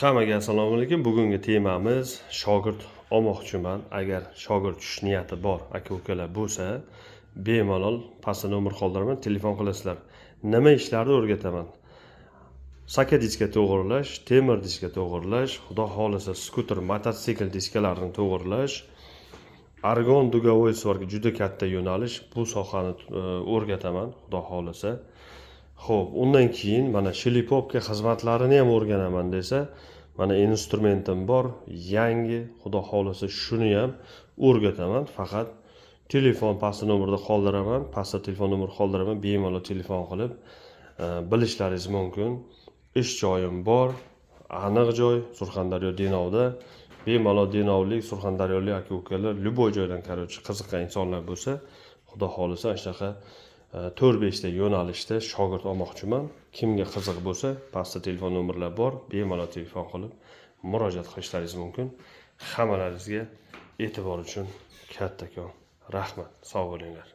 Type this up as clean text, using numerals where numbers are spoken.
Hammaga assalomu alaykum. Bugungi temamiz shogird olmoqchiman. Agar shogird tutish niyati bor aka-ukalar bo'lsa, bemalol pastda nomer qoldiraman, telefon qilasizlar. Nima ishlarni o'rgataman. Saka diska to'g'irlash, temir diska to'g'irlash, xudo xolisa skuter, mototsikl diskalarini to'g'irlash, argon dugovoy svarga juda katta yo'nalish, bu sohani o'rgataman, xudo xolisa. Xo'p, undan keyin mana shilipovka xizmatlarini ham o'rganaman desa, mana instrumentim bor, yangi, xudo xolisa shuni ham o'rgataman. Faqat telefon pastda nomerda qoldiraman, pastda telefon nomeri qoldiraman, bemalol telefon qilib bilishlaringiz mumkin. Ish joyim bor, aniq joy Surxondaryo Denovda. Bemalol denovlik, surxondaryolik aka-ukalar, любой joydan qarorchi qiziqqan insonlar bo'lsa, xudo xolisa shunaqa 4-5 ta yo'nalishda shogird olmoqchiman. Kimga qiziq bo'lsa, pastda telefon nomerlar bor, bemalol telefon qilib murojaat qilishlaringiz mumkin. Hammalaringizga e'tibor uchun kattakon rahmat. Sog' bo'linglar.